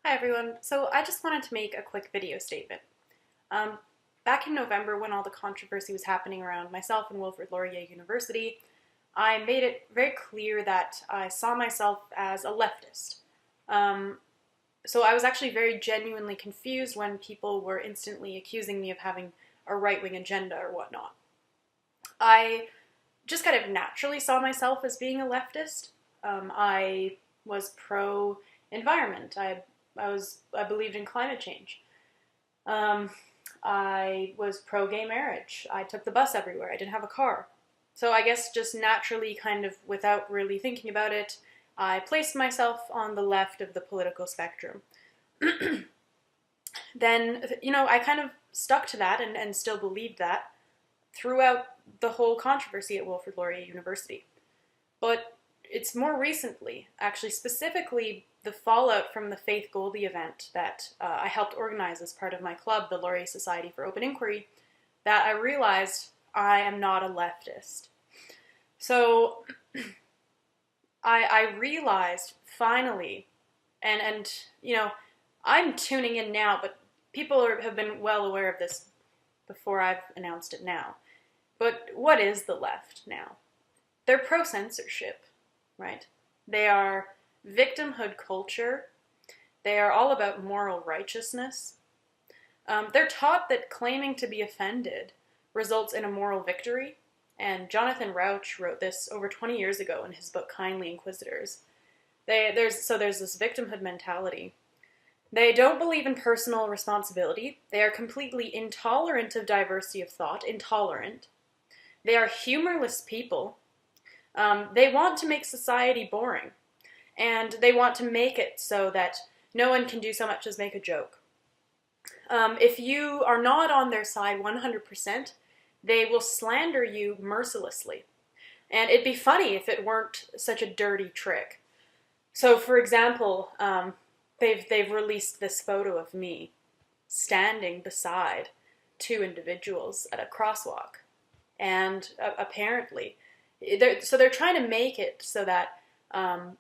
Hi everyone. So I just wanted to make a quick video statement. Um, Back in November, when all the controversy was happening around myself and Wilfrid Laurier University, I made it very clear that I saw myself as a leftist. So I was actually very genuinely confused when people were instantly accusing me of having a right-wing agenda or whatnot. I just kind of naturally saw myself as being a leftist. I was pro-environment. I believed in climate change. I was pro-gay marriage. I took the bus everywhere. I didn't have a car. So I guess just naturally, kind of without really thinking about it, I placed myself on the left of the political spectrum. Then, I kind of stuck to that and still believed that throughout the whole controversy at Wilfrid Laurier University. But it's more recently, actually specifically the fallout from the Faith Goldie event that I helped organize as part of my club, the Laurier Society for Open Inquiry, that I realized I am not a leftist. So I realized finally, and I'm tuning in now, but people have been well aware of this before I've announced it now. But what is the left now? They're pro-censorship, right? They are victimhood culture. They are all about moral righteousness. They're taught that claiming to be offended results in a moral victory, and Jonathan Rauch wrote this over 20 years ago in his book Kindly Inquisitors. There's this victimhood mentality. They don't believe in personal responsibility. They are completely intolerant of diversity of thought, intolerant. They are humorless people. They want to make society boring, and they want to make it so that no one can do so much as make a joke. If you are not on their side 100%, they will slander you mercilessly. And it'd be funny if it weren't such a dirty trick. So, for example, they've released this photo of me standing beside two individuals at a crosswalk. And apparently, they're trying to make it so that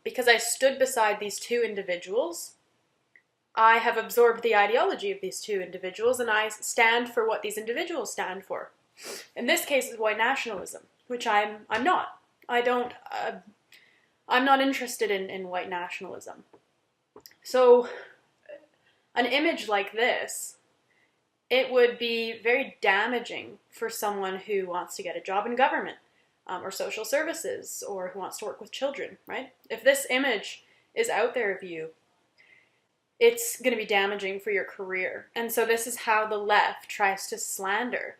because I stood beside these two individuals, I have absorbed the ideology of these two individuals, and I stand for what these individuals stand for. In this case, it's white nationalism, which I'm not. I'm not interested in white nationalism. So, an image like this, it would be very damaging for someone who wants to get a job in government, or social services, or who wants to work with children, right? If this image is out there of you, it's going to be damaging for your career. And so this is how the left tries to slander.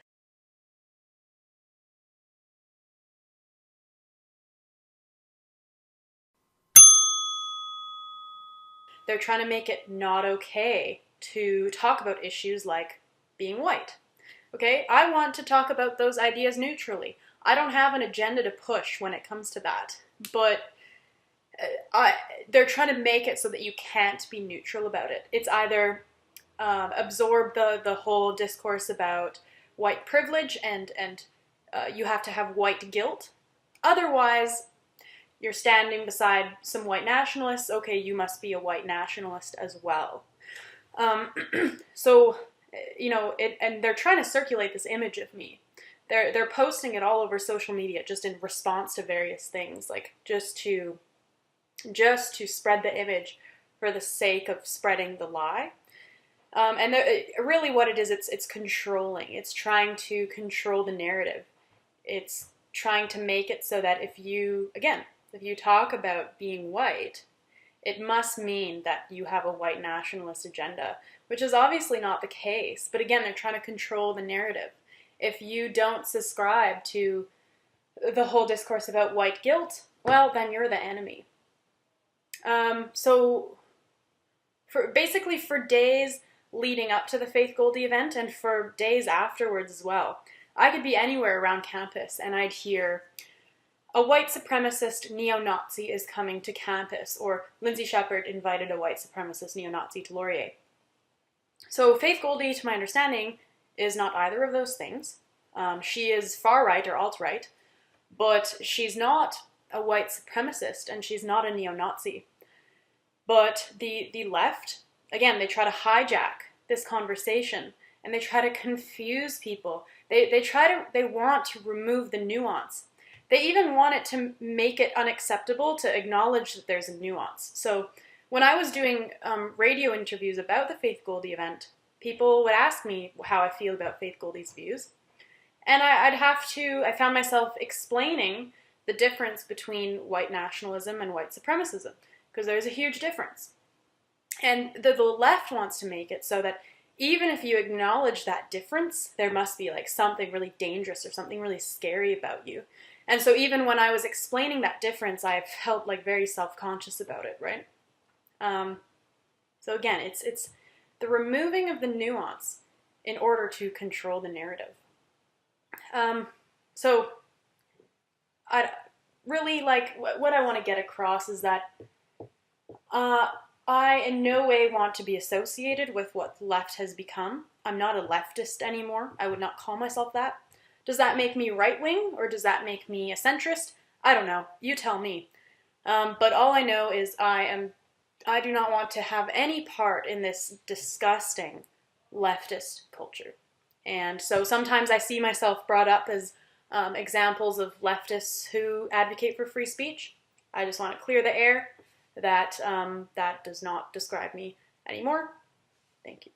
They're trying to make it not okay to talk about issues like being white. Okay, I want to talk about those ideas neutrally. I don't have an agenda to push when it comes to that, but they're trying to make it so that you can't be neutral about it. It's either absorb the whole discourse about white privilege and you have to have white guilt. Otherwise, you're standing beside some white nationalists. Okay, you must be a white nationalist as well. So, and they're trying to circulate this image of me. They're posting it all over social media just in response to various things, like just to spread the image for the sake of spreading the lie. And really what it is, it's controlling. It's trying to control the narrative. It's trying to make it so that if you talk about being white, it must mean that you have a white nationalist agenda, which is obviously not the case. But again, they're trying to control the narrative. If you don't subscribe to the whole discourse about white guilt, well, then you're the enemy. So for days leading up to the Faith Goldie event and for days afterwards as well, I could be anywhere around campus and I'd hear, a white supremacist neo-Nazi is coming to campus, or Lindsay Shepherd invited a white supremacist neo-Nazi to Laurier. So Faith Goldie, to my understanding, is not either of those things. She is far-right or alt-right, but she's not a white supremacist and she's not a neo-Nazi. But the left again, they try to hijack this conversation and they try to confuse people. They want to remove the nuance. They even want it to make it unacceptable to acknowledge that there's a nuance. So when I was doing radio interviews about the Faith Goldie event, people would ask me how I feel about Faith Goldie's views. And I found myself explaining the difference between white nationalism and white supremacism, because there's a huge difference. And the left wants to make it so that even if you acknowledge that difference, there must be like something really dangerous or something really scary about you. And so even when I was explaining that difference, I felt like very self-conscious about it, right? So again, it's the removing of the nuance in order to control the narrative. So I really like what I want to get across is that I in no way want to be associated with what the left has become. I'm not a leftist anymore. I would not call myself that. Does that make me right-wing or does that make me a centrist? I don't know. You tell me. But all I know is I do not want to have any part in this disgusting leftist culture. And so sometimes I see myself brought up as examples of leftists who advocate for free speech. I just want to clear the air that that does not describe me anymore. Thank you.